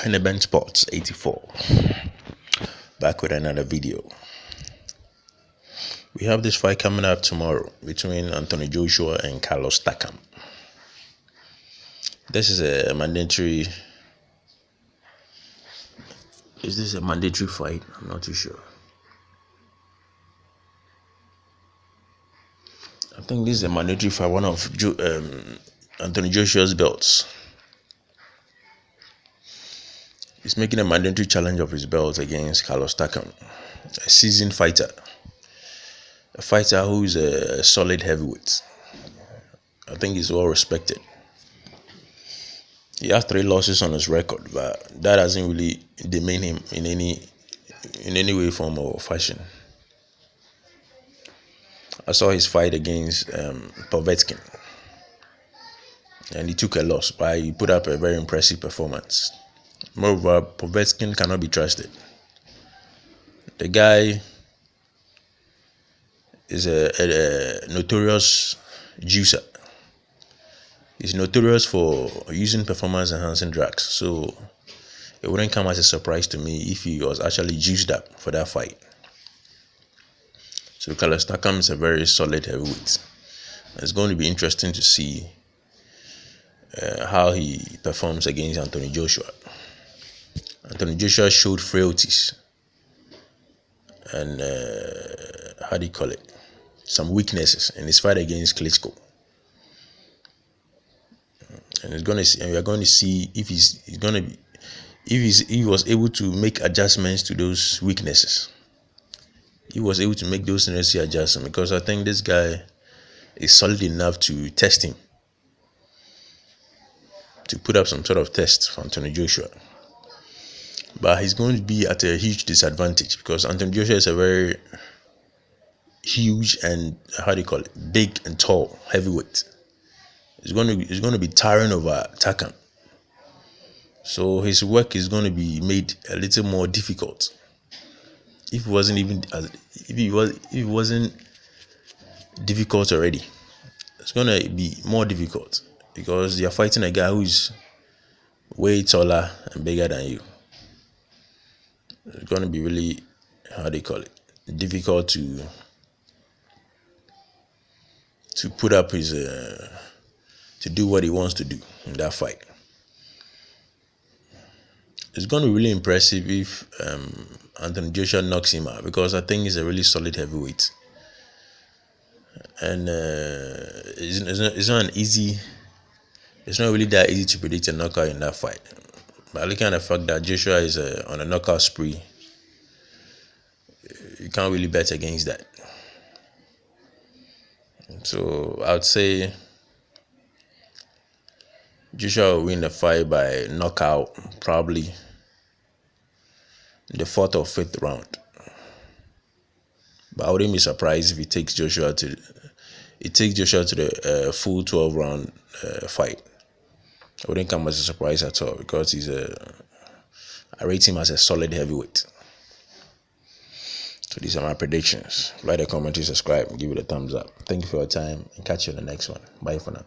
In the bench Sports 84, back with another video. We have this fight coming up tomorrow between Anthony Joshua and Carlos Takam. This is a mandatory. Is this a mandatory fight? I'm not too sure. I think this is a mandatory fight, one of Anthony Joshua's belts. He's making a mandatory challenge of his belt against Carlos Takam, a seasoned fighter. A fighter who is a solid heavyweight. I think he's well respected. He has 3 losses on his record, but that doesn't really demean him in any way, form, or fashion. I saw his fight against Povetskin, and he took a loss, but he put up a very impressive performance. Moreover, Povetskin cannot be trusted. The guy is a notorious juicer. He's notorious for using performance-enhancing drugs, so it wouldn't come as a surprise to me if he was actually juiced up for that fight. So Carlos Takam is a very solid heavyweight. It's going to be interesting to see how he performs against Anthony Joshua. Anthony Joshua showed frailties and some weaknesses in his fight against Klitschko. And we are going to see if he was able to make adjustments to those weaknesses. He was able to make those necessary adjustments, because I think this guy is solid enough to test him, to put up some sort of test for Anthony Joshua. But he's going to be at a huge disadvantage, because Anthony Joshua is a very huge and big and tall heavyweight. He's going to be towering over Takam, so his work is going to be made a little more difficult. If it wasn't difficult already, it's going to be more difficult, because you're fighting a guy who is way taller and bigger than you. It's going to be really difficult to put up his to do what he wants to do in that fight. It's going to be really impressive if Anthony Joshua knocks him out, because I think he's a really solid heavyweight, and it's not really that easy to predict a knockout in that fight. But looking at the fact that Joshua is on a knockout spree, you can't really bet against that. So I would say Joshua will win the fight by knockout, probably in the 4th or 5th round. But I wouldn't be surprised if it takes Joshua to the full 12-round fight. It wouldn't come as a surprise at all, because I rate him as a solid heavyweight. So these are my predictions. Like, comment, subscribe, give it a thumbs up. Thank you for your time, and catch you in the next one. Bye for now.